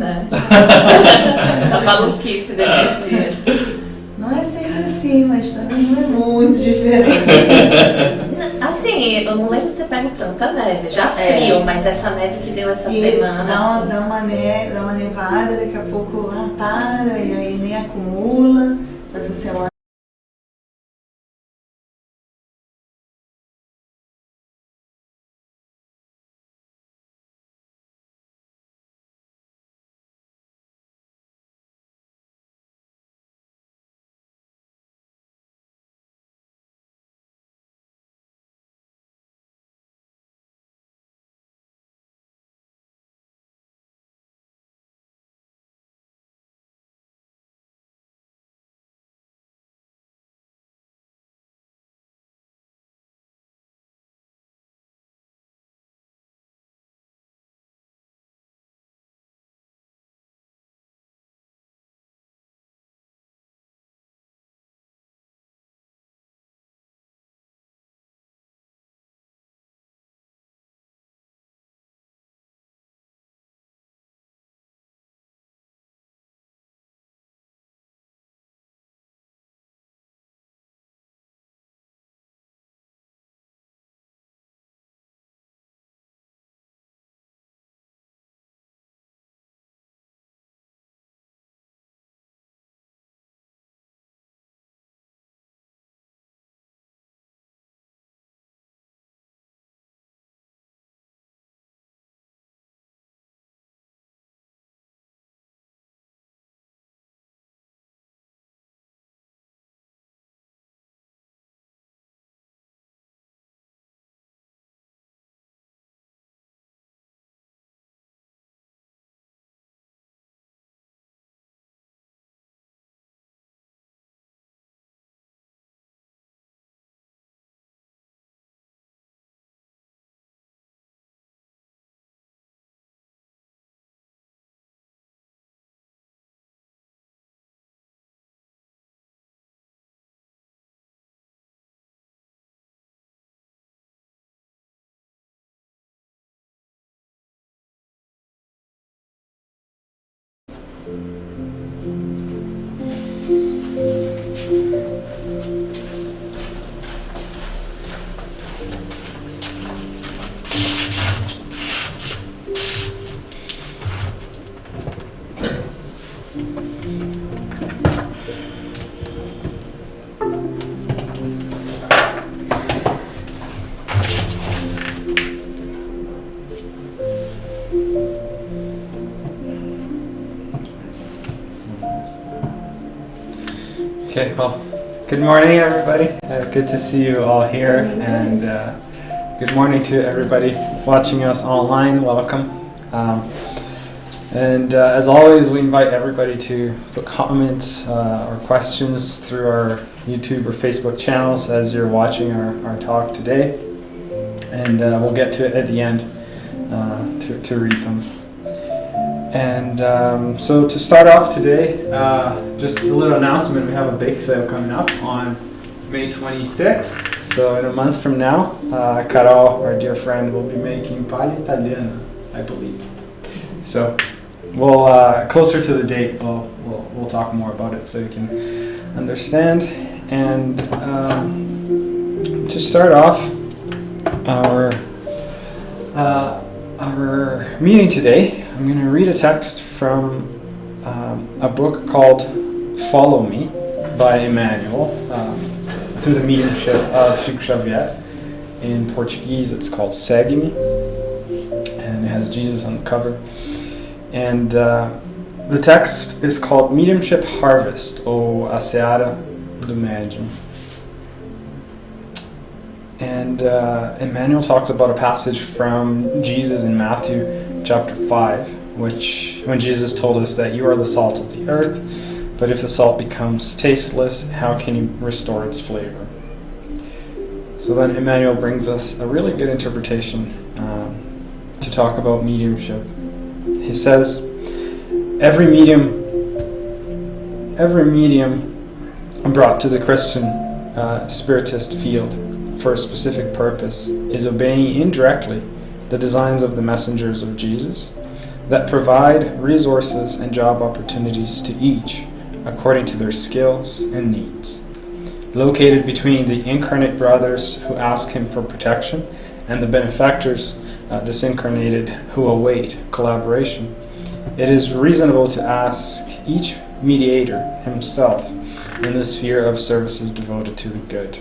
né? Essa maluquice desse dia. Não é sempre assim, mas também não é muito diferente. Assim, eu não lembro de ter pego tanta neve. Já frio, mas essa neve que deu essa semana. Dá uma nevada, daqui a pouco para, e aí nem acumula. Só que a semana. Okay, well, good morning everybody. Good to see you all here, and good morning to everybody watching us online. Welcome. As always, we invite everybody to put comments or questions through our YouTube or Facebook channels as you're watching our talk today, and we'll get to it at the end to read them. And so to start off today, just a little announcement. We have a bake sale coming up on May 26th. So in a month from now, Carol, our dear friend, will be making palha italiana, I believe. So we'll closer to the date, we'll talk more about it so you can understand. And to start off our meeting today, I'm going to read a text from a book called Follow Me by Emmanuel through the mediumship of Chico Xavier. In Portuguese it's called Segue-me, and it has Jesus on the cover. And the text is called Mediumship Harvest, ou A Seara do Médium. And Emmanuel talks about a passage from Jesus in Matthew chapter 5, which when Jesus told us that you are the salt of the earth, but if the salt becomes tasteless, how can you restore its flavor? So then Emmanuel brings us a really good interpretation to talk about mediumship. He says, every medium brought to the Christian Spiritist field for a specific purpose is obeying indirectly the designs of the messengers of Jesus, that provide resources and job opportunities to each according to their skills and needs. Located between the incarnate brothers who ask him for protection and the benefactors disincarnated who await collaboration, it is reasonable to ask each mediator himself in the sphere of services devoted to the good.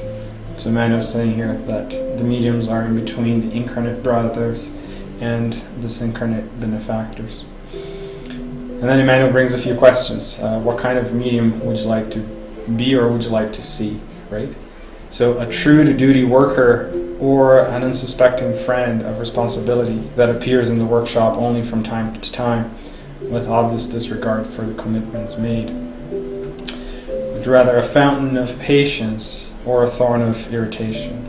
So Emmanuel is saying here that the mediums are in between the incarnate brothers and the disincarnate benefactors. And then Emmanuel brings a few questions. What kind of medium would you like to be or would you like to see, right? So a true-to-duty worker or an unsuspecting friend of responsibility that appears in the workshop only from time to time with obvious disregard for the commitments made. Would you rather a fountain of patience or a thorn of irritation?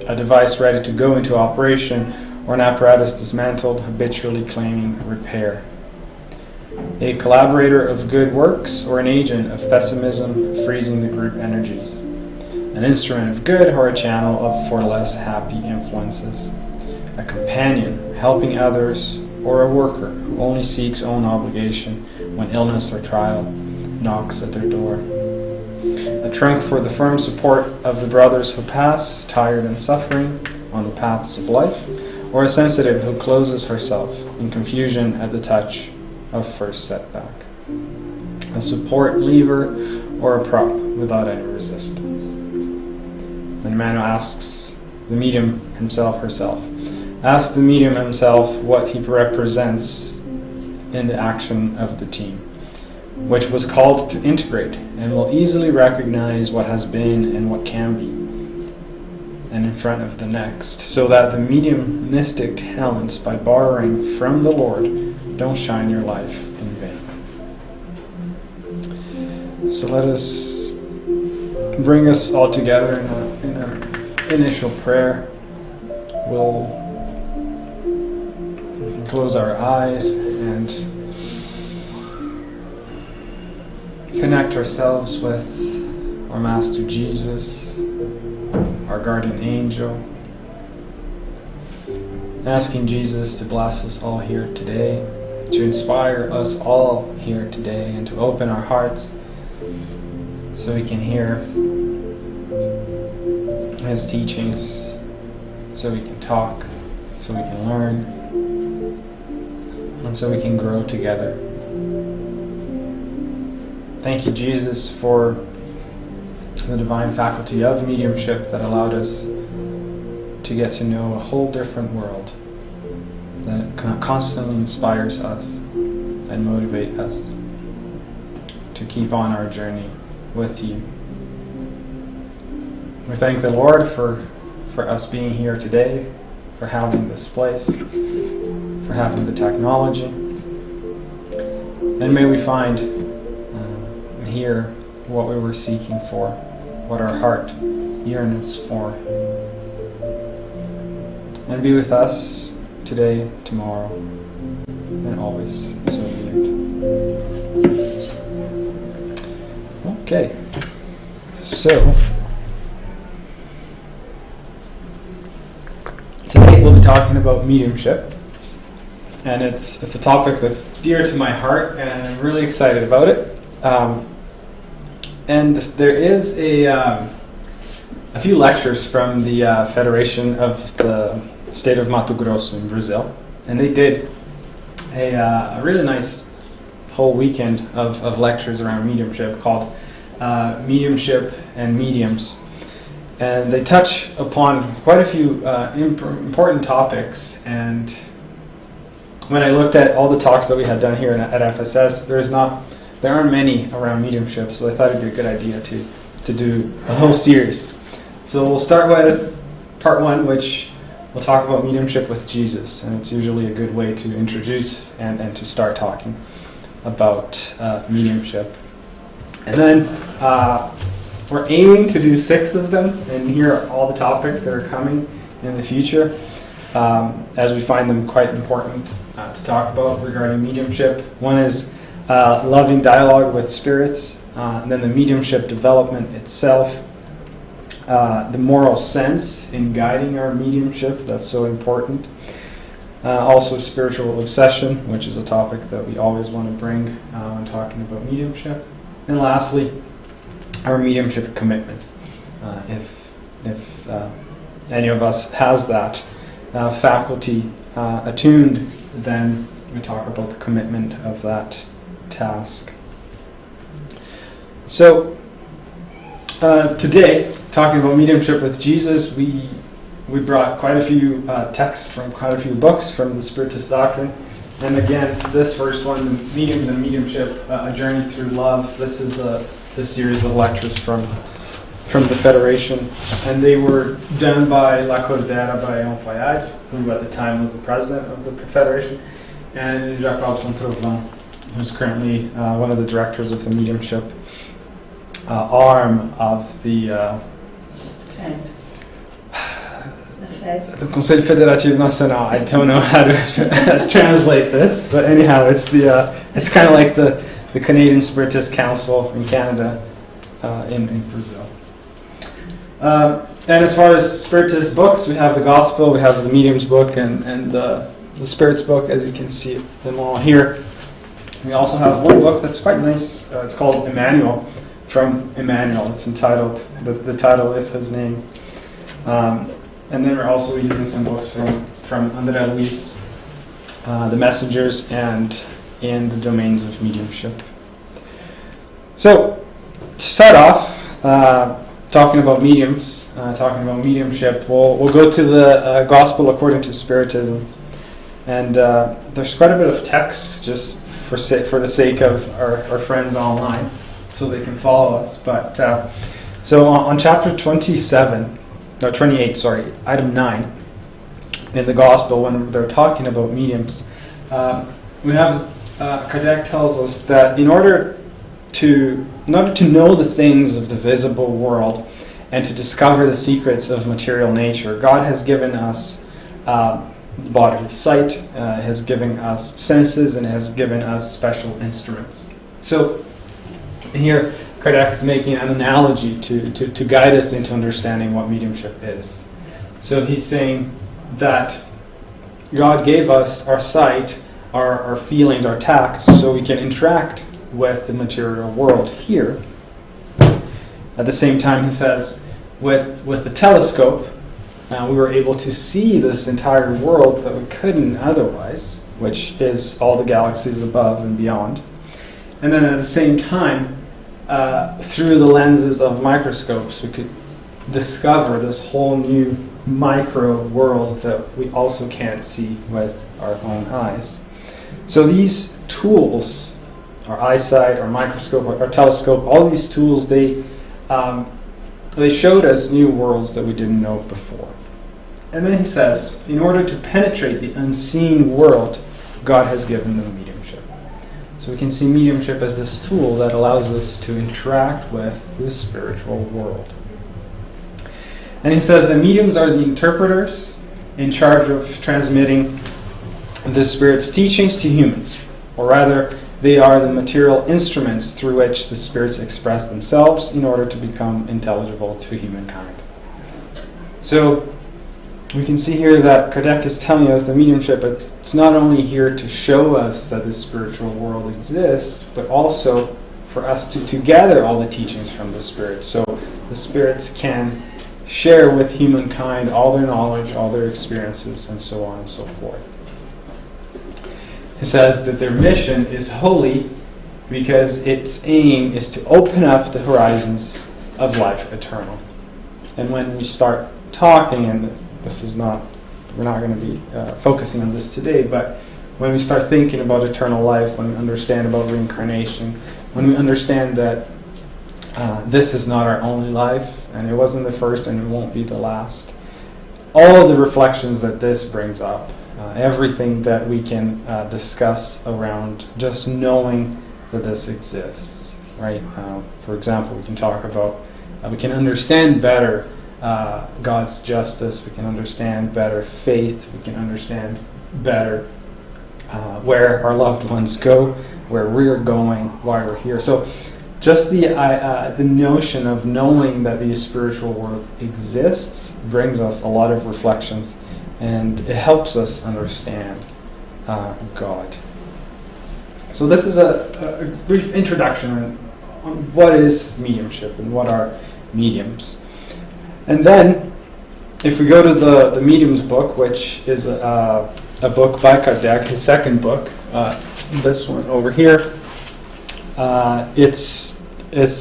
A device ready to go into operation or an apparatus dismantled, habitually claiming repair? A collaborator of good works or an agent of pessimism, freezing the group energies? An instrument of good or a channel for less happy influences? A companion helping others or a worker who only seeks own obligation when illness or trial knocks at their door? A trunk for the firm support of the brothers who pass, tired and suffering, on the paths of life, or a sensitive who closes herself in confusion at the touch of first setback? A support lever or a prop without any resistance? Then Emmanuel asks the medium himself, herself. Ask the medium himself what he represents in the action of the team, which was called to integrate, and will easily recognize what has been and what can be, and in front of the next, so that the mediumistic talents, by borrowing from the Lord, don't shine your life in vain. So let us bring us all together in an initial prayer. We'll close our eyes and connect ourselves with our Master Jesus, our guardian angel, asking Jesus to bless us all here today, to inspire us all here today, and to open our hearts so we can hear His teachings, so we can talk, so we can learn, and so we can grow together. Thank you, Jesus, for the divine faculty of mediumship that allowed us to get to know a whole different world that constantly inspires us and motivates us to keep on our journey with you. We thank the Lord for us being here today, for having this place, for having the technology. And may we find here what we were seeking for, what our heart yearns for. And be with us today, tomorrow, and always. So be it. Okay. So today we'll be talking about mediumship. And it's a topic that's dear to my heart, and I'm really excited about it. And there is a few lectures from the Federation of the State of Mato Grosso in Brazil, and they did a really nice whole weekend of lectures around mediumship called Mediumship and Mediums. And they touch upon quite a few important topics, and when I looked at all the talks that we had done here at FSS, there aren't many around mediumship, so I thought it'd be a good idea to do a whole series. So we'll start with part 1, which we'll talk about mediumship with Jesus, and it's usually a good way to introduce and to start talking about mediumship. And then we're aiming to do 6 of them, and here are all the topics that are coming in the future, as we find them quite important to talk about regarding mediumship. One is loving dialogue with spirits, and then the mediumship development itself, the moral sense in guiding our mediumship, that's so important. Also spiritual obsession, which is a topic that we always want to bring when talking about mediumship. And lastly, our mediumship commitment. If any of us has that faculty attuned, then we talk about the commitment of that task. So today, talking about mediumship with Jesus, we brought quite a few texts from quite a few books from the Spiritist doctrine. And again, this first one, Mediums and Mediumship, A Journey Through Love, this is the series of lectures from the Federation. And they were done by La Cordera by Fayad, who at the time was the president of the Federation, and Jacob Saint-Trovan, who's currently one of the directors of the mediumship arm of the Conseil Fédératif National. I don't know how to translate this, but anyhow, it's kind of like the Canadian Spiritist Council in Canada, in Brazil. And as far as Spiritist books, we have the Gospel, we have the Medium's book, and the Spirit's book, as you can see them all here. We also have one book that's quite nice. It's called Emmanuel, from Emmanuel. It's entitled, the title is his name. And then we're also using some books from André Luis, The Messengers, and In the Domains of Mediumship. So, to start off, talking about mediums, talking about mediumship, we'll go to the Gospel according to Spiritism. And there's quite a bit of text, just for the sake of our friends online, so they can follow us. But so on chapter 28, item 9, in the Gospel, when they're talking about mediums, we have Kardec tells us that in order to know the things of the visible world and to discover the secrets of material nature, God has given us bodily sight, has given us senses, and has given us special instruments. So here Kardec is making an analogy to guide us into understanding what mediumship is. So he's saying that God gave us our sight, our feelings, our tact, so we can interact with the material world here. At the same time, he says, with the telescope, we were able to see this entire world that we couldn't otherwise, which is all the galaxies above and beyond. And then at the same time, through the lenses of microscopes, we could discover this whole new micro world that we also can't see with our own eyes. So these tools, our eyesight, our microscope, our telescope, all these tools, they showed us new worlds that we didn't know before. And then he says, in order to penetrate the unseen world, God has given them mediumship. So we can see mediumship as this tool that allows us to interact with this spiritual world. And he says that mediums are the interpreters in charge of transmitting the Spirit's teachings to humans, or rather, they are the material instruments through which the spirits express themselves in order to become intelligible to humankind. So we can see here that Kardec is telling us that mediumship, it's not only here to show us that this spiritual world exists, but also for us to gather all the teachings from the Spirit, so the spirits can share with humankind all their knowledge, all their experiences, and so on and so forth. It says that their mission is holy because its aim is to open up the horizons of life eternal. And when we start talking, and we're not going to be focusing on this today, but when we start thinking about eternal life, when we understand about reincarnation, when we understand that this is not our only life, and it wasn't the first and it won't be the last, all the reflections that this brings up, everything that we can discuss around just knowing that this exists, right? For example, we can talk about, we can understand better God's justice, we can understand better faith, we can understand better where our loved ones go, where we're going, why we're here. So just the notion of knowing that the spiritual world exists brings us a lot of reflections and it helps us understand God. So this is a brief introduction on what is mediumship and what are mediums. And then, if we go to the Medium's book, which is a book by Kardec, his second book, this one over here, it's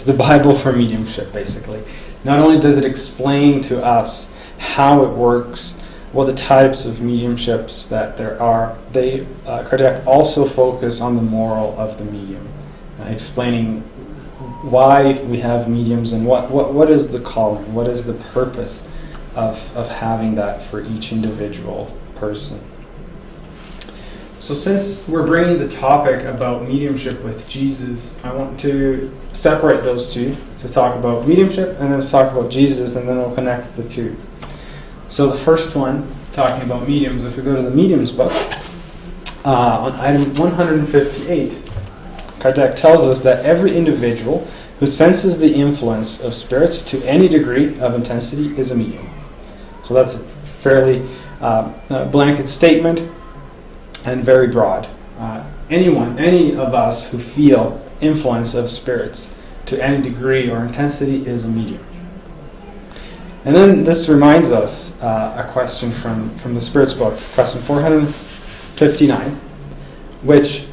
the Bible for mediumship, basically. Not only does it explain to us how it works, what the types of mediumships that there are, Kardec also focus on the moral of the medium, explaining why we have mediums and what is the calling, what is the purpose of having that for each individual person. So since we're bringing the topic about mediumship with Jesus, I want to separate those two, to talk about mediumship and then to talk about Jesus, and then we'll connect the two. So the first one, talking about mediums, if we go to the Medium's book, on item 158, Kardec tells us that every individual who senses the influence of spirits to any degree of intensity is a medium. So that's a fairly blanket statement and very broad. Any of us who feel influence of spirits to any degree or intensity is a medium. And then this reminds us a question from the Spirit's book, question 459, which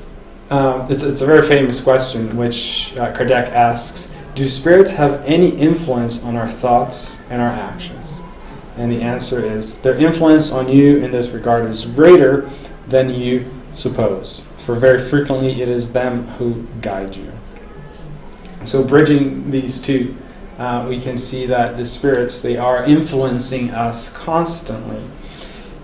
it's a very famous question, which Kardec asks, do spirits have any influence on our thoughts and our actions? And the answer is, their influence on you in this regard is greater than you suppose, for very frequently it is them who guide you. So bridging these two, we can see that the spirits, they are influencing us constantly.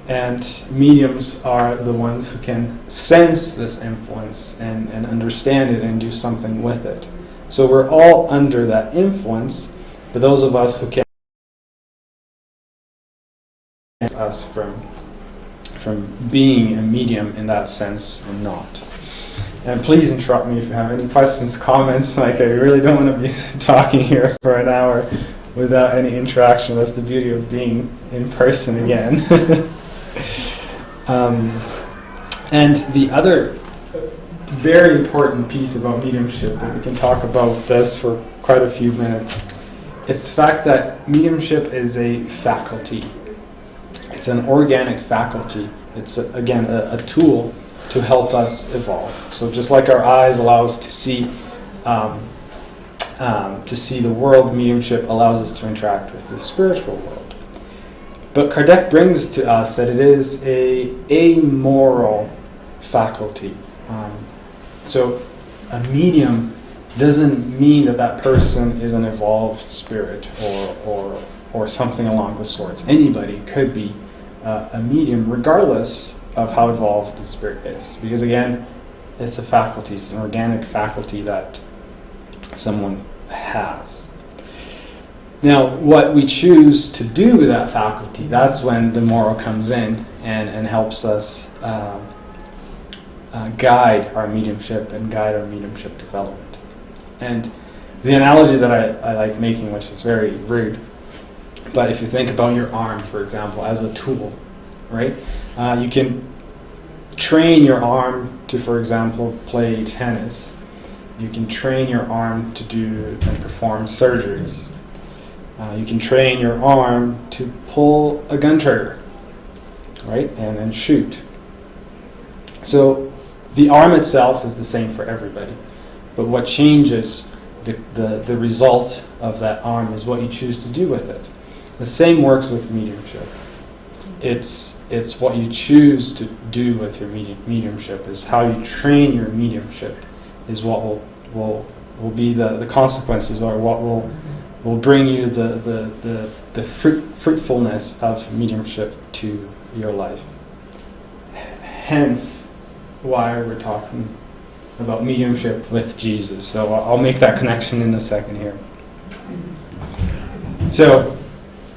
And mediums are the ones who can sense this influence and understand it and do something with it. So we're all under that influence, but those of us who can us from being a medium in that sense or not. And please interrupt me if you have any questions, comments. Like, I really don't want to be talking here for an hour without any interaction. That's the beauty of being in person again. And the other very important piece about mediumship, and we can talk about this for quite a few minutes, it's the fact that mediumship is a faculty. It's an organic faculty. It's, again, a tool to help us evolve. So just like our eyes allow us to see the world, mediumship allows us to interact with the spiritual world. But Kardec brings to us that it is a amoral faculty. So a medium doesn't mean that person is an evolved spirit or something along the sorts. Anybody could be a medium, regardless of how evolved the spirit is. Because again, it's a faculty, it's an organic faculty that someone has. Now, what we choose to do with that faculty, that's when the moral comes in and helps us guide our mediumship and guide our mediumship development. And the analogy that I like making, which is very rude, but if you think about your arm, for example, as a tool, right? You can train your arm to, for example, play tennis. You can train your arm to do and perform surgeries. You can train your arm to pull a gun trigger, right, and shoot. So the arm itself is the same for everybody, but what changes the result of that arm is what you choose to do with it. The same works with mediumship. It's what you choose to do with your mediumship, is how you train your mediumship, is what will be the consequences, or what will bring you the fruitfulness of mediumship to your life. Hence why we're talking about mediumship with Jesus. So I'll make that connection in a second here. So,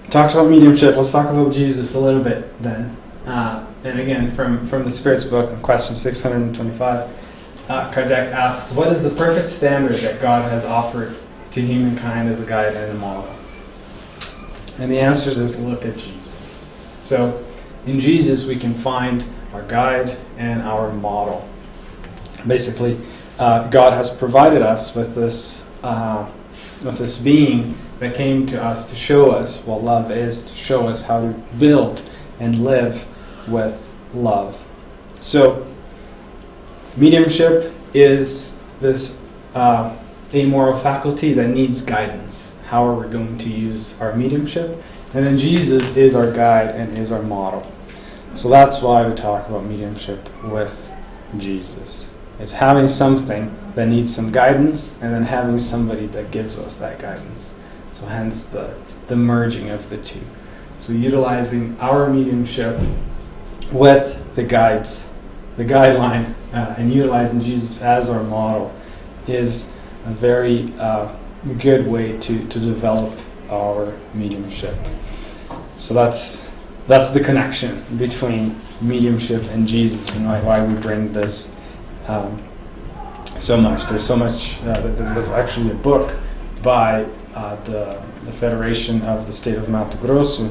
talked about mediumship, let's talk about Jesus a little bit then. And again, from the Spirit's book, in question 625, Kardec asks, what is the perfect standard that God has offered to humankind as a guide and a model? And the answer is, look at Jesus. So, in Jesus we can find our guide and our model. Basically, God has provided us with this being that came to us to show us what love is, to show us how to build and live with love. So, mediumship is this amoral faculty that needs guidance. How are we going to use our mediumship? And then Jesus is our guide and is our model. So that's why we talk about mediumship with Jesus. It's having something that needs some guidance and then having somebody that gives us that guidance. So hence the merging of the two. So utilizing our mediumship with the guideline, and utilizing Jesus as our model is a very good way to develop our mediumship. So that's the connection between mediumship and Jesus, and why we bring this so much. There's so much. There's actually a book by the Federation of the State of Mato Grosso,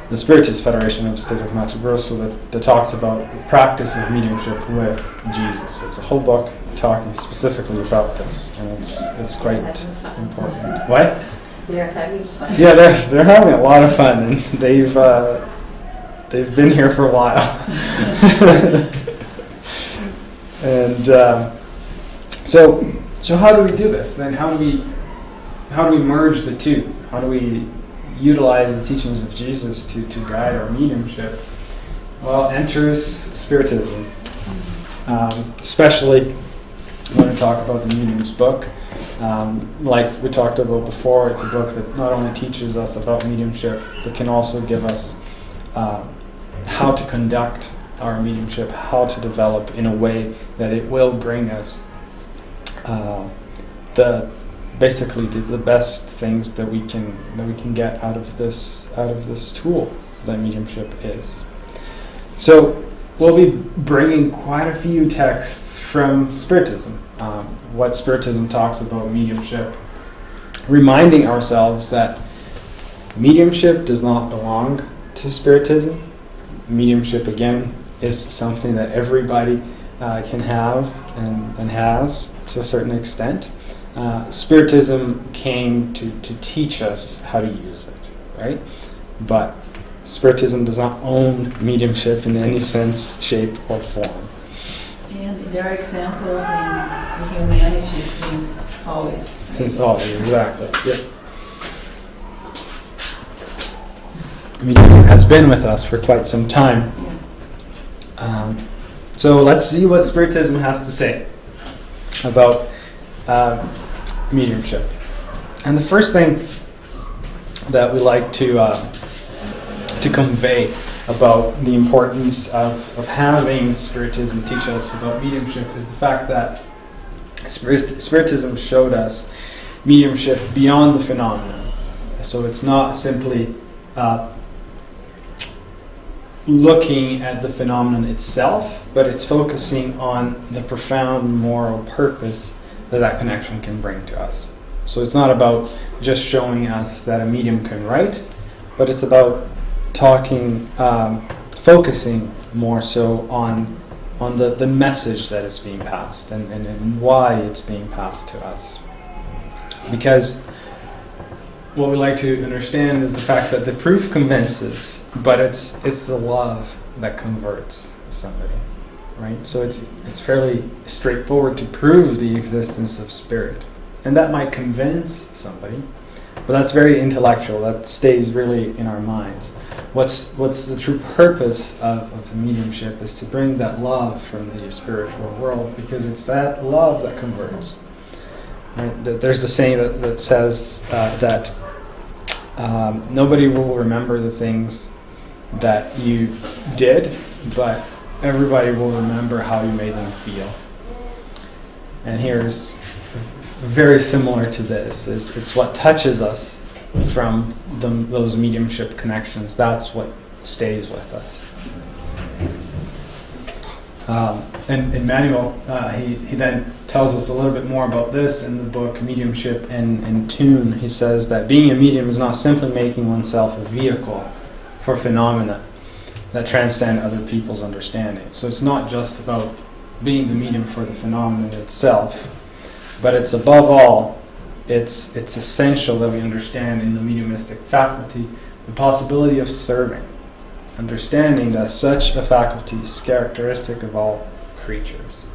the Spiritist Federation of the State of Mato Grosso, that talks about the practice of mediumship with Jesus. So it's a whole book talking specifically about this, and it's quite important. What? They're having fun. Yeah, they're having a lot of fun, and they've been here for a while. And so how do we do this? Then how do we merge the two? How do we utilize the teachings of Jesus to guide our mediumship? Well, enters Spiritism, especially when we talk about the Medium's book. Like we talked about before, it's a book that not only teaches us about mediumship, but can also give us how to conduct our mediumship, how to develop in a way that it will bring us basically the best things that we can get out of this tool that mediumship is. So we'll be bringing quite a few texts from Spiritism, what Spiritism talks about mediumship, reminding ourselves that mediumship does not belong to Spiritism. Mediumship, again, is something that everybody can have and has to a certain extent. Spiritism came to teach us how to use it, right? But Spiritism does not own mediumship in any sense, shape, or form. And there are examples in humanity since always. Since always, exactly. Yep. Mediumship has been with us for quite some time. So let's see what Spiritism has to say about mediumship. And the first thing that we like to convey about the importance of having Spiritism teach us about mediumship is the fact that Spiritism showed us mediumship beyond the phenomenon. So it's not simply looking at the phenomenon itself, but it's focusing on the profound moral purpose that connection can bring to us. So it's not about just showing us that a medium can write, but it's about focusing more so on the message that is being passed and why it's being passed to us. Because what we like to understand is the fact that the proof convinces, but it's the love that converts somebody, right? So it's fairly straightforward to prove the existence of spirit, and that might convince somebody, but that's very intellectual. That stays really in our minds. What's the true purpose of the mediumship is to bring that love from the spiritual world, because it's that love that converts. Right? There's a saying that says that nobody will remember the things that you did, but everybody will remember how you made them feel. And here's very similar to this. It's what touches us from those mediumship connections. That's what stays with us. And Manuel, he then tells us a little bit more about this in the book Mediumship in Tune. He says that being a medium is not simply making oneself a vehicle for phenomena, that transcend other people's understanding. So it's not just about being the medium for the phenomenon itself, but it's above all, it's essential that we understand in the mediumistic faculty the possibility of serving, understanding that such a faculty is characteristic of all creatures.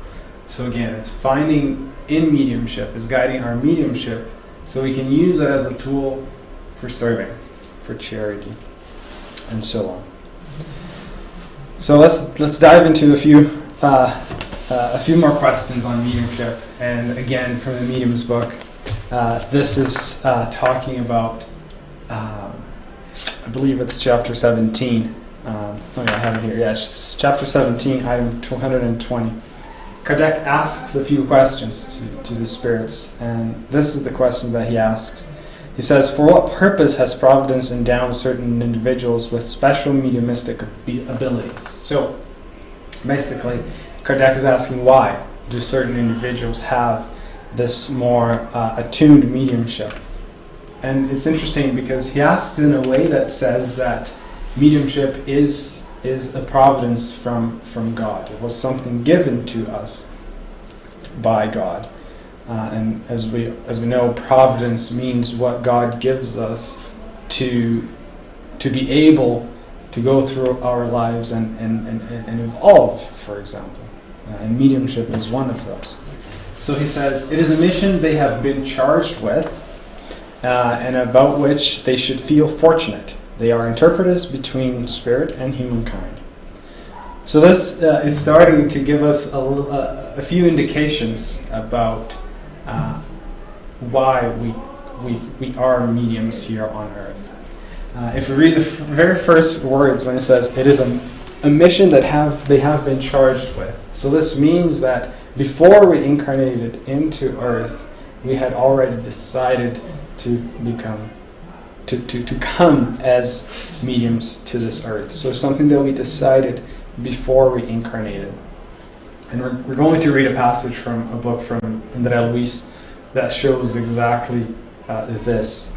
So again, it's finding in mediumship, is guiding our mediumship so we can use it as a tool for serving, for charity, and so on. So let's dive into a few more questions on mediumship. And again, from the Medium's book, this is talking about, I believe it's chapter 17. I have it here. Yeah, it's chapter 17, item 220. Kardec asks a few questions to the spirits, and this is the question that he asks. He says, for what purpose has Providence endowed certain individuals with special mediumistic abilities? So, basically, Kardec is asking, why do certain individuals have this more attuned mediumship? And it's interesting because he asks in a way that says that mediumship is a providence from God. It was something given to us by God. And as we know, providence means what God gives us to be able to go through our lives and evolve, for example. And mediumship is one of those. So he says, it is a mission they have been charged with, and about which they should feel fortunate. They are interpreters between spirit and humankind. So this is starting to give us a few indications about why we are mediums here on earth. If we read the very first words when it says, it is a mission that they have been charged with. So this means that before we incarnated into earth, we had already decided to become, to come as mediums to this earth. So something that we decided before we incarnated. And we're going to read a passage from a book from André Luis that shows exactly this.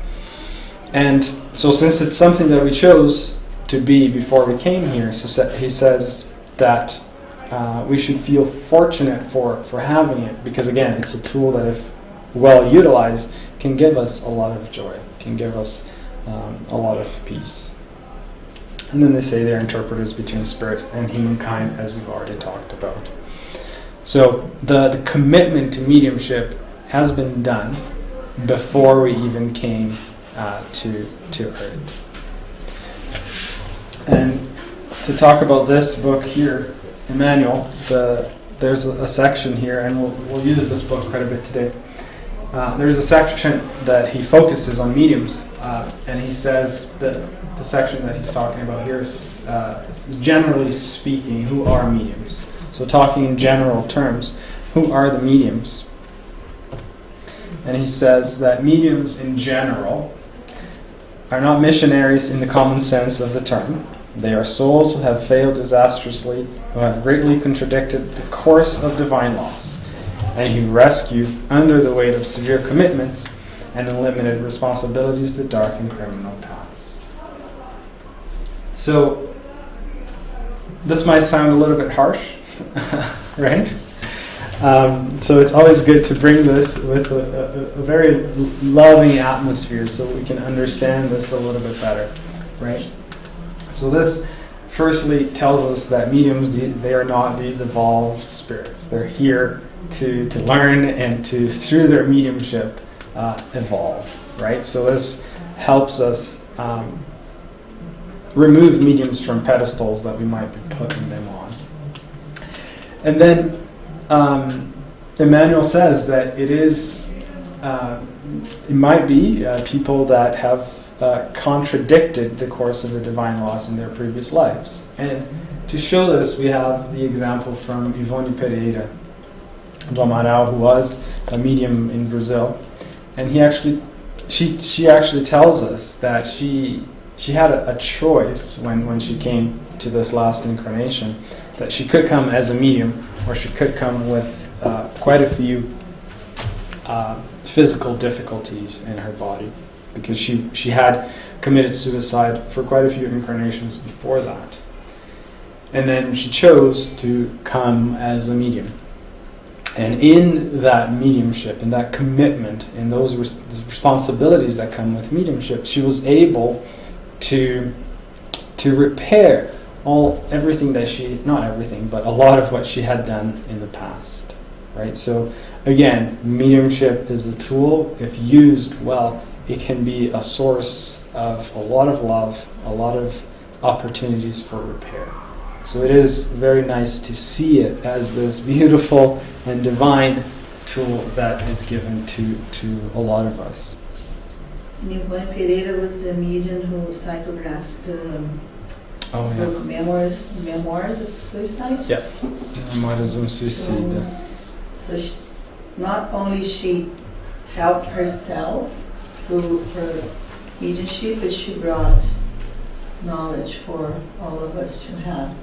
And so since it's something that we chose to be before we came here, so he says that we should feel fortunate for having it, because again, it's a tool that if well utilized can give us a lot of joy, can give us a lot of peace. And then they say they're interpreters between spirit and humankind, as we've already talked about. So the commitment to mediumship has been done before we even came to Earth. And to talk about this book here, Emmanuel, there's a section here, and we'll use this book quite a bit today. There's a section that he focuses on mediums, and he says that the section that he's talking about here is, generally speaking, who are mediums? So talking in general terms, who are the mediums? And he says that mediums in general are not missionaries in the common sense of the term. They are souls who have failed disastrously, who have greatly contradicted the course of divine laws, and who rescue under the weight of severe commitments and unlimited responsibilities the dark and criminal past. So this might sound a little bit harsh, right? So it's always good to bring this with a very loving atmosphere so we can understand this a little bit better, right? So this firstly tells us that mediums, they are not these evolved spirits. They're here to learn and to, through their mediumship, evolve, right? So this helps us remove mediums from pedestals that we might be putting them on. And then Emmanuel says that it might be people that have contradicted the course of the divine laws in their previous lives. And to show this, we have the example from Ivone Pereira do Amaral, who was a medium in Brazil. And she actually tells us that she had a choice when she came to this last incarnation, that she could come as a medium, or she could come with quite a few physical difficulties in her body, because she had committed suicide for quite a few incarnations before that. And then she chose to come as a medium. And in that mediumship, in that commitment, in those responsibilities that come with mediumship, she was able to repair everything that she, not everything, but a lot of what she had done in the past, right? So again, mediumship is a tool. If used well, it can be a source of a lot of love, a lot of opportunities for repair. So it is very nice to see it as this beautiful and divine tool that is given to a lot of us. Nilvan Pereira was the medium who psychographed the memoirs of suicide. Yeah, Memórias de Suicida. So not only she helped herself through her mediumship, but she brought knowledge for all of us to have.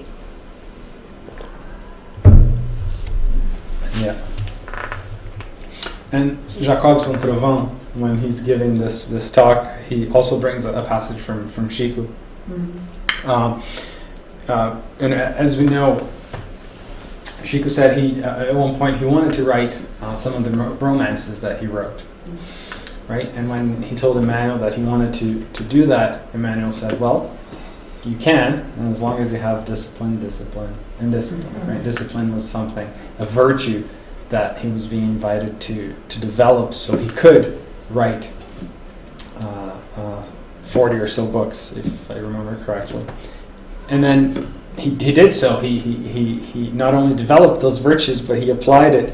Yeah. And Jacobson Trovão, when he's giving this talk, he also brings a passage from Chico. Mm-hmm. And as we know, Chico said at one point he wanted to write some of the romances that he wrote. Mm-hmm. Right? And when he told Emmanuel that he wanted to do that, Emmanuel said, well, you can, and as long as you have discipline. Mm-hmm. Right? Discipline was something, a virtue that he was being invited to develop, so he could write 40 or so books, if I remember correctly. And then he did so. He not only developed those virtues, but he applied it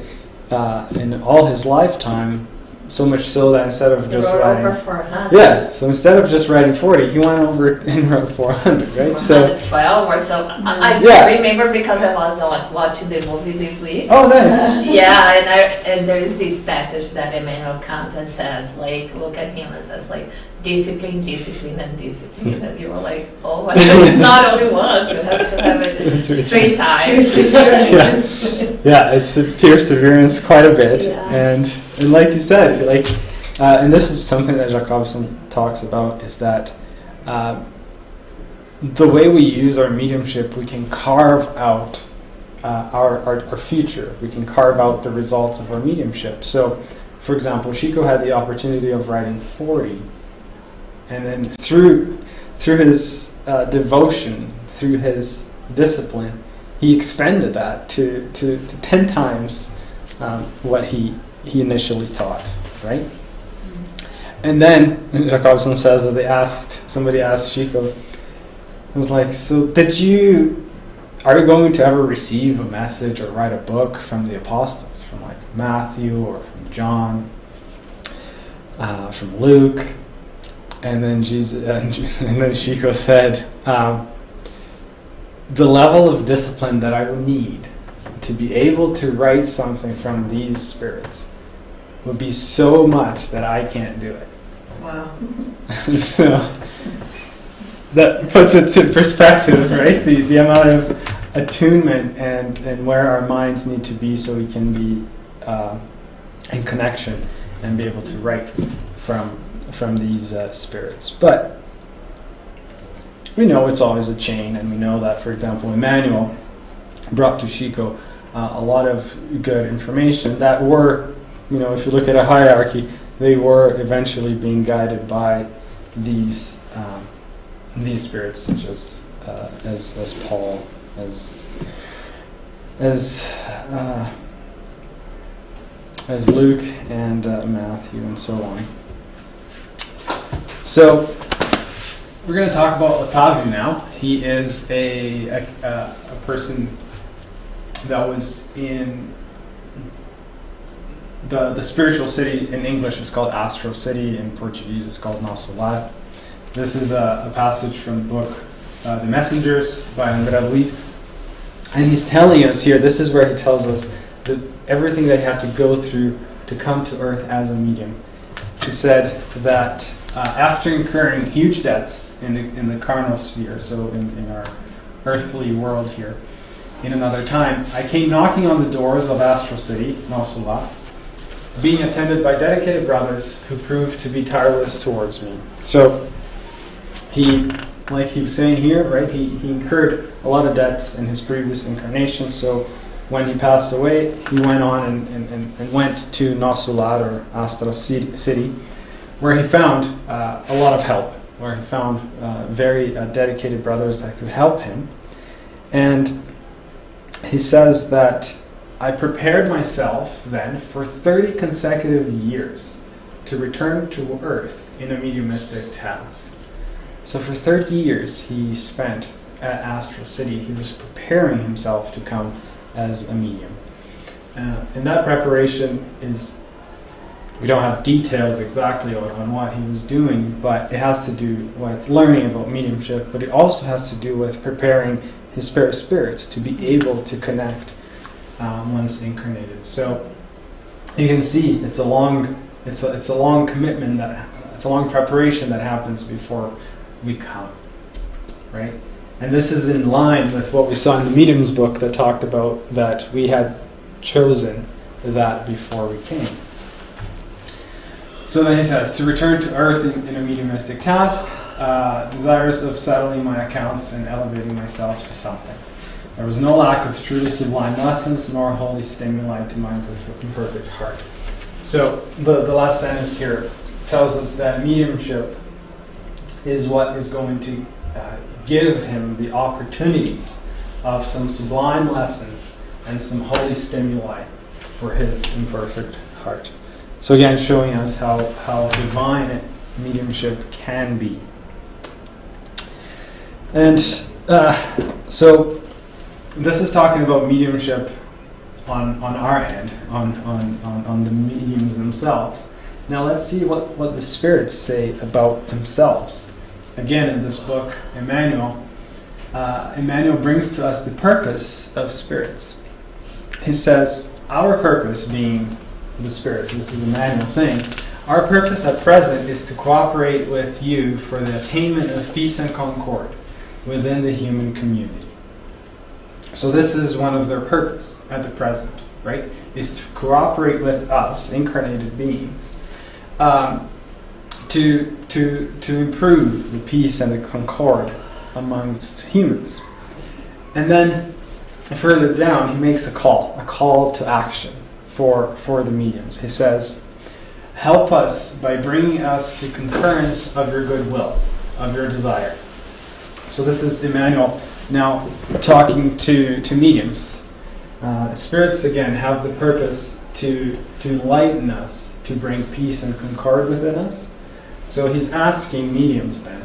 in all his lifetime. So much so that instead of just writing over 400. Yeah, so instead of just writing 40, he went over and wrote 400, right? 412 or so. I just remember because I was watching the movie this week. Oh, nice. Yeah, and there is this passage that Emmanuel comes and says, like, look at him and says, like, discipline, discipline, and discipline. And you were like, oh, well, it's not only once, you have to have it 3 times. Yeah, it's a perseverance quite a bit. Yeah. And like you said, and this is something that Jacobson talks about, is that the way we use our mediumship, we can carve out our future. We can carve out the results of our mediumship. So, for example, Chico had the opportunity of writing 40, and then through his devotion, through his discipline, he expended that to 10 times what he initially thought, right? And then Jacobson says that somebody asked Chico, it was like, so are you going to ever receive a message or write a book from the apostles, from like Matthew or from John, from Luke? And then Chico said, the level of discipline that I would need to be able to write something from these spirits would be so much that I can't do it. Wow. So that puts it to perspective, right? The amount of attunement and where our minds need to be so we can be in connection and be able to write from these spirits. But we know it's always a chain, and we know that, for example, Emmanuel brought to Chico a lot of good information that were, if you look at a hierarchy, they were eventually being guided by these spirits, such as Paul, as Luke and Matthew, and so on. So we're going to talk about Otávio now. He is a person that was in the spiritual city. In English it's called Astral City, in Portuguese it's called Nosso Lar. This is a passage from the book The Messengers by André Luiz. And he's telling us here, this is where he tells us that everything they had to go through to come to earth as a medium. He said that after incurring huge debts in the carnal sphere, so in our earthly world here, in another time, I came knocking on the doors of Astral City, Nosso Lar, being attended by dedicated brothers who proved to be tireless towards me. So he like he was saying here, right, he incurred a lot of debts in his previous incarnation. So when he passed away, he went on and went to Nasulat, or Astral City, where he found a lot of help, where he found very dedicated brothers that could help him. And he says that I prepared myself then for 30 consecutive years to return to Earth in a mediumistic task. So for 30 years he spent at Astral City. He was preparing himself to come as a medium. And that preparation is, we don't have details exactly on what he was doing, but it has to do with learning about mediumship, but it also has to do with preparing his spirit to be able to connect once incarnated. So you can see it's a long commitment, it's a long preparation that happens before we come, right? And this is in line with what we saw in the Medium's book that talked about that we had chosen that before we came. So then he says, to return to Earth in a mediumistic task, desirous of settling my accounts and elevating myself to something. There was no lack of truly sublime lessons, nor holy stimuli to my imperfect heart. So the last sentence here tells us that mediumship is what is going to give him the opportunities of some sublime lessons and some holy stimuli for his imperfect heart. So again, showing us how divine mediumship can be. And so this is talking about mediumship on our end, on the mediums themselves. Now let's see what the spirits say about themselves. Again, in this book, Emmanuel brings to us the purpose of spirits. He says, our purpose being the spirits, this is Emmanuel saying, our purpose at present is to cooperate with you for the attainment of peace and concord within the human community. So this is one of their purpose at the present, right? Is to cooperate with us, incarnated beings, to improve the peace and the concord amongst humans. And then further down, he makes a call to action for the mediums. He says, help us by bringing us to concurrence of your goodwill, of your desire. So this is Emmanuel now talking to mediums. Spirits, again, have the purpose to enlighten us, to bring peace and concord within us. So he's asking mediums then,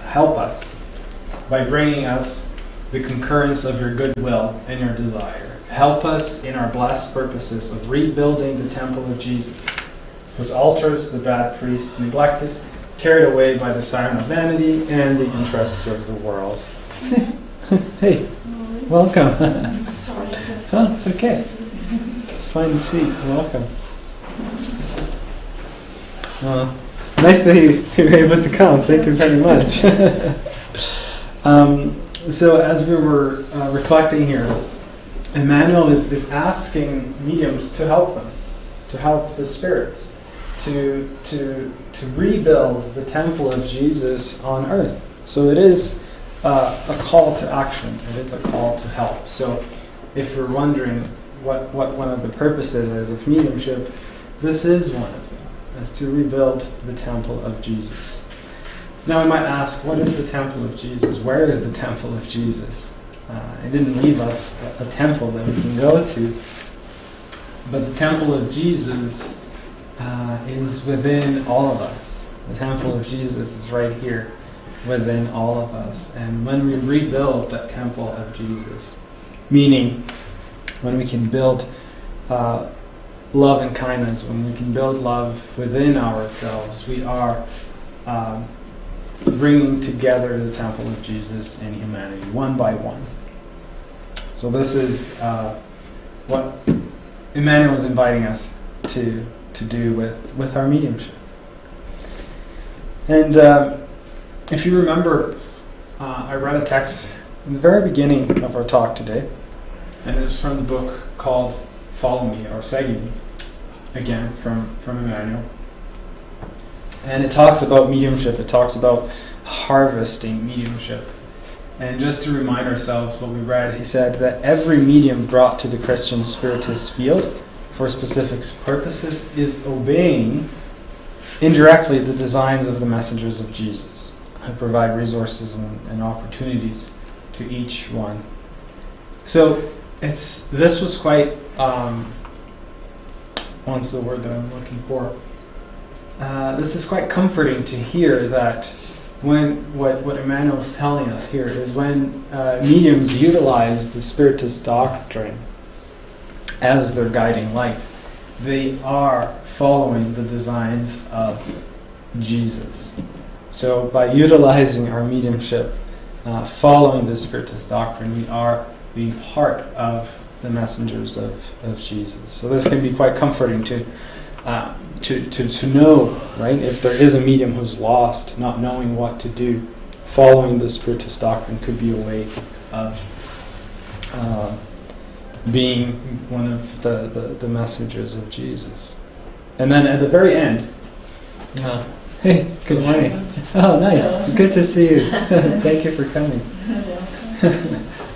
help us by bringing us the concurrence of your goodwill and your desire. Help us in our blessed purposes of rebuilding the temple of Jesus, whose altars the bad priests neglected, carried away by the siren of vanity and the interests of the world. Hey, welcome. Sorry. Oh, it's okay. It's fine to see. Welcome. Nice that you were able to come. Thank you very much. So as we were reflecting here, Emmanuel is asking mediums to help them, to help the spirits, to rebuild the temple of Jesus on earth. So it is a call to action. It is a call to help. So if you're wondering what one of the purposes is of mediumship, this is one of them, is to rebuild the temple of Jesus. Now we might ask, what is the temple of Jesus? Where is the temple of Jesus? It didn't leave us a temple that we can go to, but the temple of Jesus is within all of us. The temple of Jesus is right here within all of us. And when we rebuild that temple of Jesus, meaning when we can build love and kindness, when we can build love within ourselves, we are bringing together the temple of Jesus and humanity, one by one. So this is what Emmanuel is inviting us to do with our mediumship. And if you remember, I read a text in the very beginning of our talk today, and it was from the book called Follow Me, or Segui Me, again from Emmanuel. And it talks about mediumship. It talks about harvesting mediumship. And just to remind ourselves what we read, he said that every medium brought to the Christian Spiritist field for specific purposes is obeying indirectly the designs of the messengers of Jesus, who provide resources and opportunities to each one. So this was quite, what's the word that I'm looking for? This is quite comforting to hear that when what Emmanuel is telling us here is when mediums utilize the Spiritist doctrine as their guiding light, they are following the designs of Jesus. So by utilizing our mediumship, following the Spiritist doctrine, we are being part of the messengers of Jesus. So this can be quite comforting to know, right? If there is a medium who's lost, not knowing what to do, following the Spiritist doctrine could be a way of being one of the messengers of Jesus. And then at the very end, hey, good morning. Oh, nice. It's good to see you. Thank you for coming.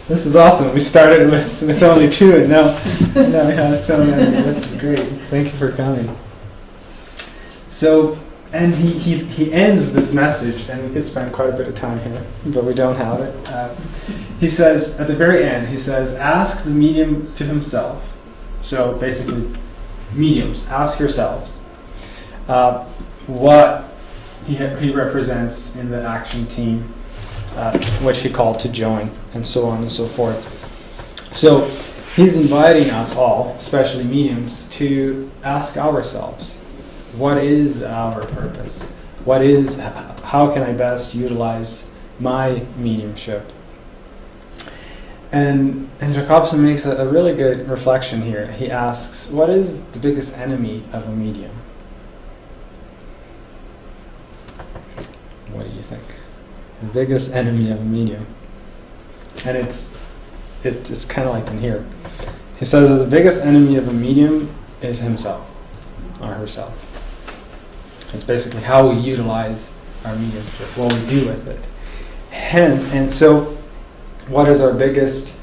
This is awesome. We started with only 2, and now we have so many. This is great. Thank you for coming. So, and he ends this message, and we could spend quite a bit of time here, but we don't have it. He says, at the very end, he says, ask the medium to himself. So basically, mediums, ask yourselves what he represents in the action team, which he called to join, and so on and so forth. So he's inviting us all, especially mediums, to ask ourselves, what is our purpose? How can I best utilize my mediumship? And Jacobson makes a really good reflection here. He asks, what is the biggest enemy of a medium? What do you think? The biggest enemy of a medium. And it's kind of like in here. He says that the biggest enemy of a medium is himself or herself. It's basically how we utilize our mediumship, what we do with it. And so what is our biggest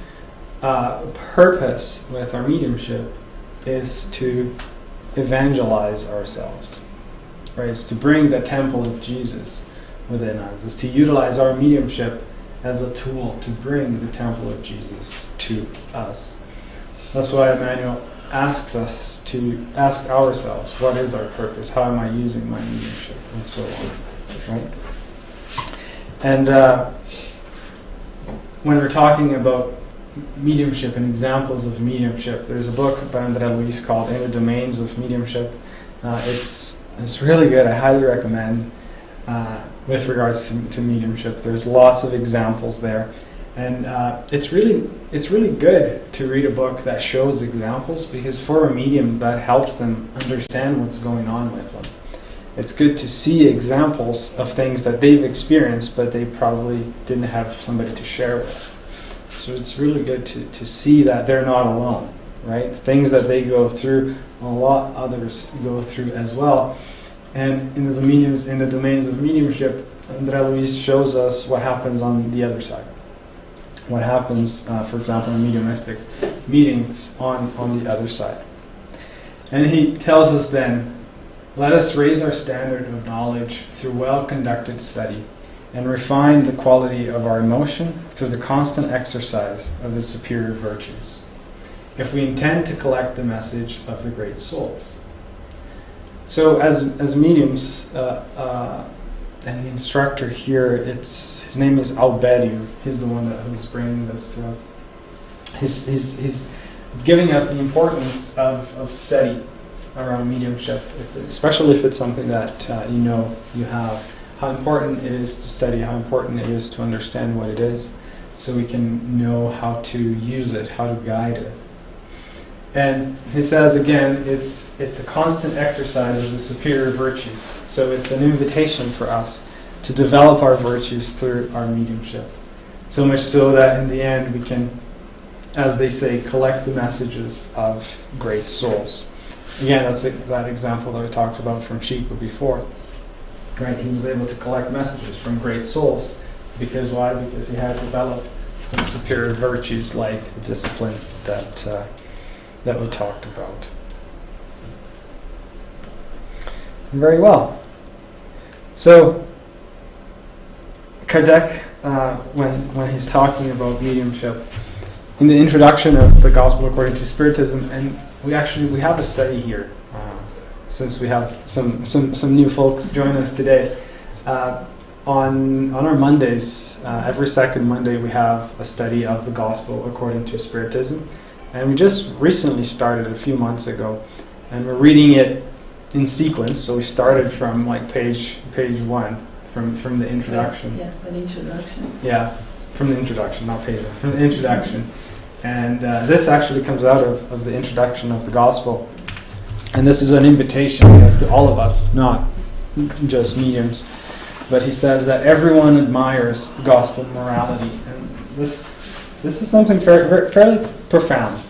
purpose with our mediumship is to evangelize ourselves. Right? It's to bring the temple of Jesus within us. It's to utilize our mediumship as a tool to bring the temple of Jesus to us. That's why Emmanuel asks us to ask ourselves, what is our purpose? How am I using my mediumship? And so on. Right? And when we're talking about mediumship and examples of mediumship, there's a book by Andre Luis called In the Domains of Mediumship. It's really good. I highly recommend with regards to mediumship. There's lots of examples there. And it's really good to read a book that shows examples, because for a medium that helps them understand what's going on with them. It's good to see examples of things that they've experienced but they probably didn't have somebody to share with. So it's really good to see that they're not alone, right? Things that they go through, a lot others go through as well. And in the domains of mediumship, Andre Luis shows us what happens on the other side. What happens, for example, in mediumistic meetings on the other side. And he tells us then, let us raise our standard of knowledge through well-conducted study and refine the quality of our emotion through the constant exercise of the superior virtues, if we intend to collect the message of the great souls. So as mediums, and the instructor here, his name is Alberio. He's the one who's bringing this to us. He's giving us the importance of study around mediumship, especially if it's something that you have. How important it is to study, how important it is to understand what it is, so we can know how to use it, how to guide it. And he says again, it's a constant exercise of the superior virtues. So it's an invitation for us to develop our virtues through our mediumship. So much so that in the end we can, as they say, collect the messages of great souls. Again, that's that example that we talked about from Chico before. right? He was able to collect messages from great souls. Because why? Because he had developed some superior virtues like the discipline that we talked about. Very well. So Kardec, when he's talking about mediumship, in the introduction of the Gospel according to Spiritism, and we have a study here, since we have some new folks join us today. On our Mondays, every second Monday, we have a study of the Gospel according to Spiritism, and we just recently started a few months ago, and we're reading it in sequence. So we started from like page 1, from the introduction. Yeah, an introduction. Yeah, from the introduction, not page 1, from the introduction. And this actually comes out of the introduction of the Gospel. And this is an invitation, I guess, to all of us, not just mediums. But he says that everyone admires gospel morality. And this is something fairly profound.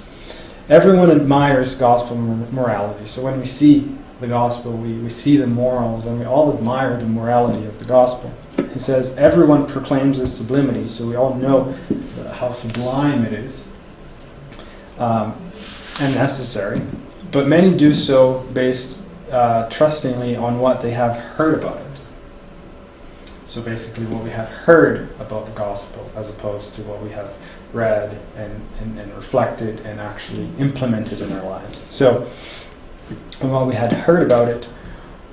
Everyone admires gospel morality. So when we see the gospel, we see the morals, and we all admire the morality of the gospel. He says everyone proclaims its sublimity, so we all know how sublime it is and necessary. But many do so based trustingly on what they have heard about it. So basically what we have heard about the gospel as opposed to what we have read and reflected and actually implemented in our lives. So while we had heard about it,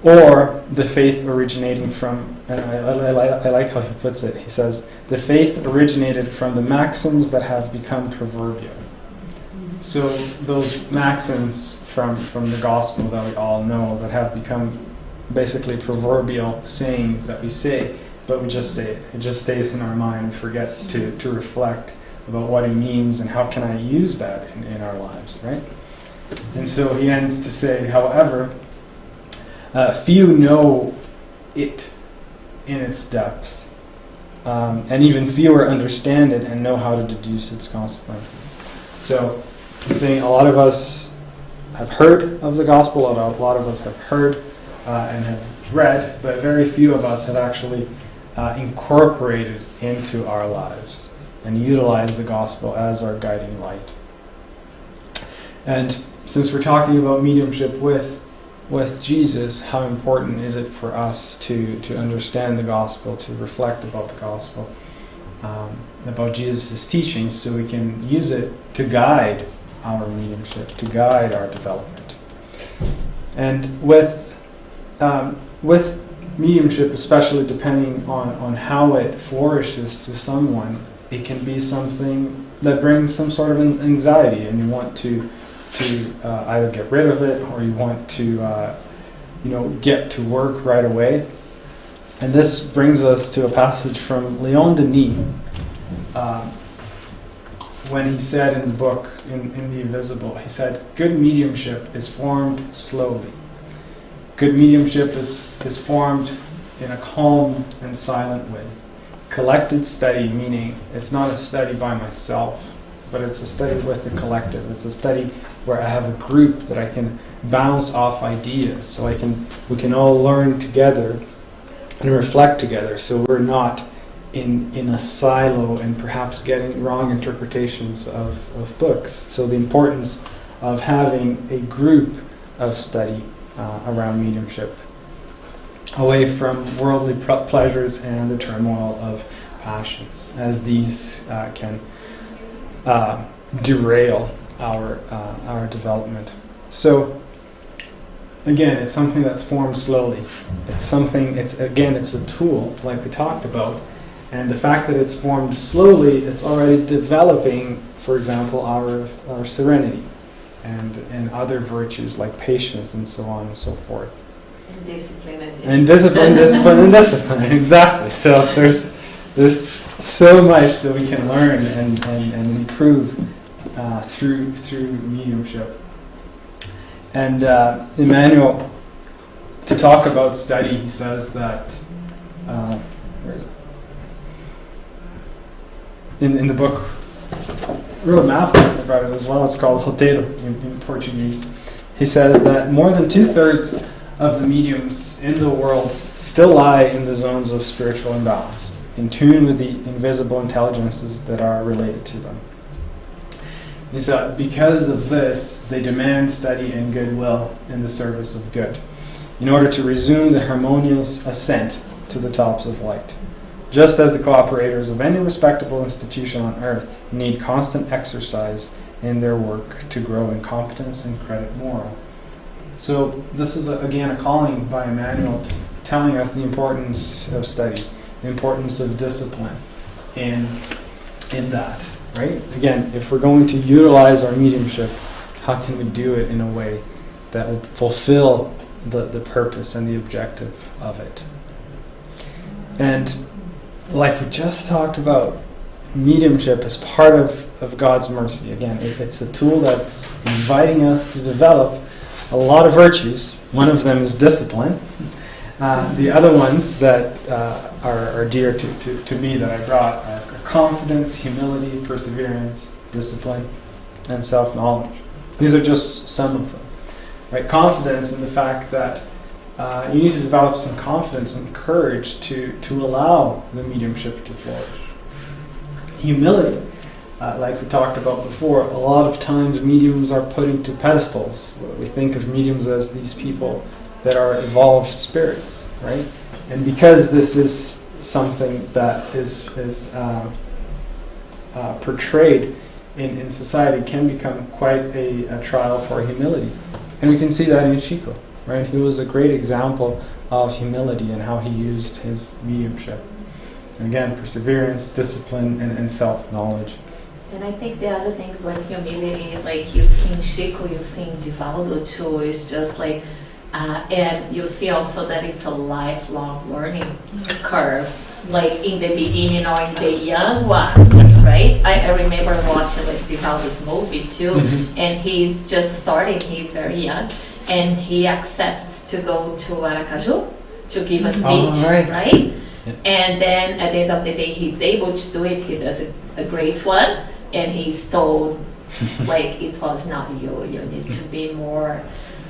or the faith originating from, and I like how he puts it, he says, the faith originated from the maxims that have become proverbial. So those maxims from the gospel that we all know that have become basically proverbial sayings that we say, but we just say it. It just stays in our mind. We forget to reflect about what it means and how can I use that in our lives, right? And so he ends to say, however, few know it in its depth, and even fewer understand it and know how to deduce its consequences. So he's saying a lot of us have heard of the gospel, a lot of us have heard and have read, but very few of us have actually incorporated into our lives and utilized the gospel as our guiding light. And since we're talking about mediumship with Jesus, how important is it for us to understand the gospel, to reflect about the gospel, about Jesus' teachings, so we can use it to guide our mediumship, to guide our development. And with mediumship, especially depending on how it flourishes to someone, it can be something that brings some sort of anxiety, and you want to either get rid of it, or you want to get to work right away. And this brings us to a passage from Leon Denis, when he said in the book, in The Invisible, he said, good mediumship is formed slowly. Good mediumship is formed in a calm and silent way. Collected study, meaning it's not a study by myself, but it's a study with the collective. It's a study where I have a group that I can bounce off ideas, so we can all learn together and reflect together, so we're not in a silo and perhaps getting wrong interpretations of books. So the importance of having a group of study around mediumship, away from worldly pleasures and the turmoil of passions, as these can derail our development. So again, it's something that's formed slowly. It's a tool, like we talked about, and the fact that it's formed slowly, it's already developing, for example, our serenity and other virtues like patience and so on and so forth. Discipline and discipline, exactly. So there's so much that we can learn and improve through mediumship. And Emmanuel, to talk about study, he says that where is it? In the book, wrote a map about it as well. It's called Roteiro in Portuguese. He says that more than 2/3 of the mediums in the world still lie in the zones of spiritual imbalance, in tune with the invisible intelligences that are related to them. And so because of this, they demand study and goodwill in the service of good, in order to resume the harmonious ascent to the tops of light. Just as the cooperators of any respectable institution on earth need constant exercise in their work to grow in competence and credit moral. So this is, again, a calling by Emmanuel telling us the importance of study, the importance of discipline in that, right? Again, if we're going to utilize our mediumship, how can we do it in a way that will fulfill the purpose and the objective of it? And like we just talked about, mediumship is part of God's mercy. Again, it's a tool that's inviting us to develop a lot of virtues. One of them is discipline. The other ones that are dear to me that I brought are confidence, humility, perseverance, discipline, and self-knowledge. These are just some of them. Right? Confidence in the fact that you need to develop some confidence and courage to allow the mediumship to flourish. Humility, like we talked about before, a lot of times mediums are put into pedestals. We think of mediums as these people that are evolved spirits, right? And because this is something that is portrayed in society, can become quite a trial for humility. And we can see that in Chico, right? He was a great example of humility and how he used his mediumship. And again, perseverance, discipline, and self-knowledge. And I think the other thing with humility, like you've seen Chico, you've seen Divaldo too, is just like, and you see also that it's a lifelong learning curve. Like in the beginning or in the young ones, right? I remember watching like Divaldo's movie too, and he's just starting, he's very young, and he accepts to go to Aracaju to give a speech, right? And then at the end of the day, he's able to do it. He does a great one, and he's told, like, it was not you. You need to be more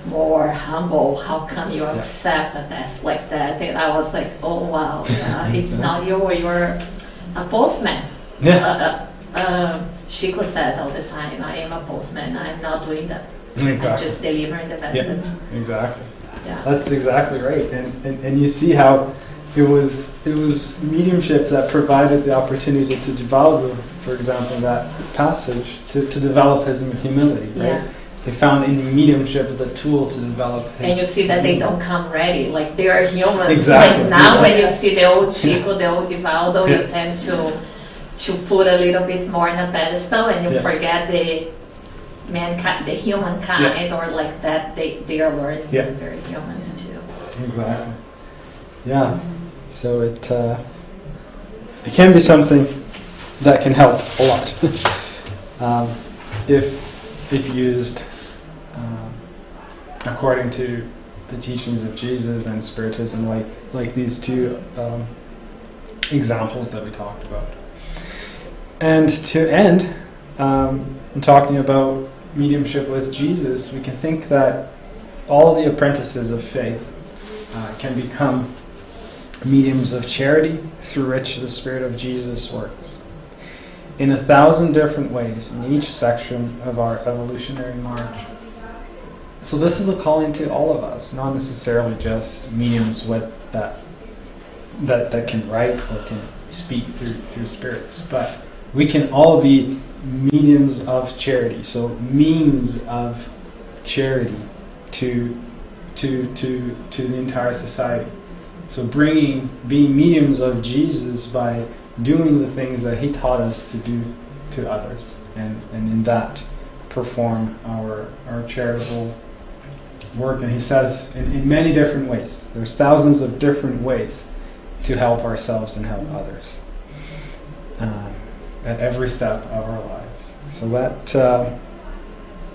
humble. How come you accept a test like that? And I was like, oh wow, it's not you. You're a postman. Chico says all the time, I am a postman. I'm not doing that. Exactly. I'm just delivering the message. Yeah, exactly. Yeah. That's exactly right. And you see how it was mediumship that provided the opportunity to Divaldo, for example, that passage, to develop his humility, right? Yeah. He found in mediumship the tool to develop his... And you see that they don't come ready, like they are humans. Exactly. Like now when you see the old Chico, the old Divaldo, you tend to put a little bit more in a pedestal, and you forget the mankind, the humankind, or like that they are learning that they're humans too. Exactly. Yeah. So it can be something that can help a lot if used according to the teachings of Jesus and Spiritism, like these two examples that we talked about. And to end, in talking about mediumship with Jesus, we can think that all the apprentices of faith can become mediums of charity through which the Spirit of Jesus works in 1,000 different ways in each section of our evolutionary march. So this is a calling to all of us, not necessarily just mediums with that can write or can speak through spirits, but we can all be mediums of charity, so means of charity to the entire society. So being mediums of Jesus by doing the things that he taught us to do to others, and in that perform our charitable work. And he says in many different ways. There's thousands of different ways to help ourselves and help others at every step of our lives. So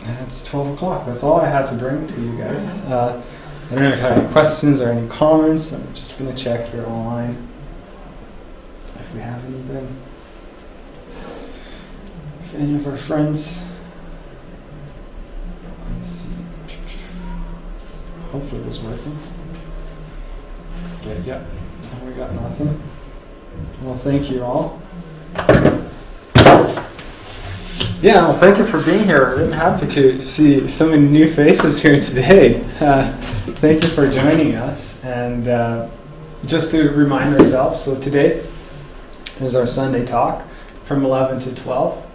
that's 12 o'clock. That's all I had to bring to you guys. I don't know if you have any questions or any comments. I'm just going to check here online if we have anything. If any of our friends... Let's see. hopefully it was working. Yeah, we got nothing. Well, thank you all. Yeah, well, thank you for being here. We're really happy to see so many new faces here today. Thank you for joining us. And just to remind ourselves, so today is our Sunday talk from 11 to 12.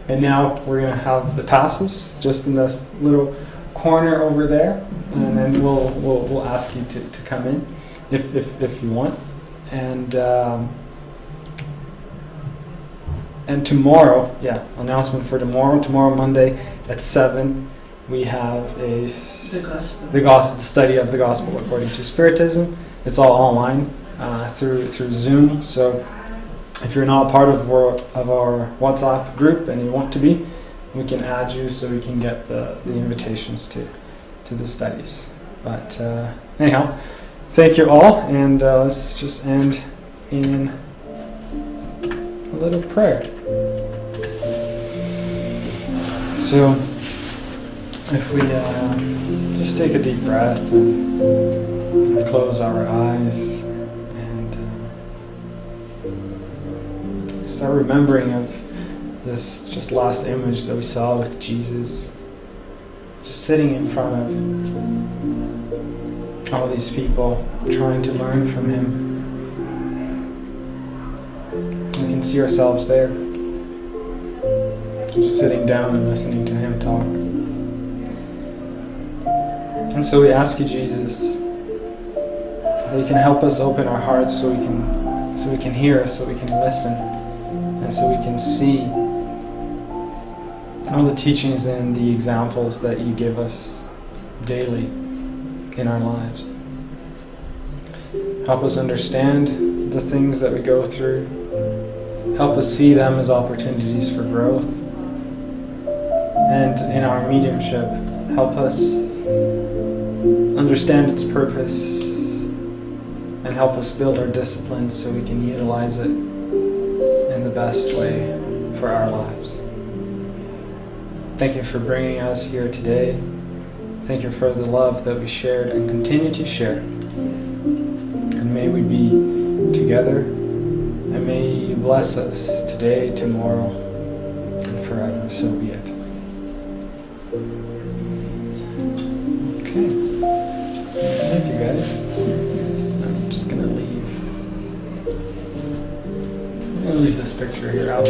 And now we're going to have the passes just in this little corner over there. And then we'll ask you to come in if you want. And tomorrow, announcement for tomorrow. Tomorrow, Monday at 7, we have the study of the Gospel according to Spiritism. It's all online through Zoom. So if you're not part of our WhatsApp group and you want to be, we can add you so we can get the invitations to the studies. But anyhow, thank you all, and let's just end in a little prayer. So, if we just take a deep breath and close our eyes and start remembering of this just last image that we saw with Jesus, just sitting in front of all these people trying to learn from him. We can see ourselves there, just sitting down and listening to him talk. And so we ask you, Jesus, that you can help us open our hearts so we can hear, so we can listen, and so we can see all the teachings and the examples that you give us daily in our lives. Help us understand the things that we go through. Help us see them as opportunities for growth. And in our mediumship, help us understand its purpose and help us build our discipline so we can utilize it in the best way for our lives. Thank you for bringing us here today. Thank you for the love that we shared and continue to share. And may we be together, and may you bless us today, tomorrow, and forever. So be it. Okay. Thank you, guys. I'm just going to leave. I'm going to leave this picture here out.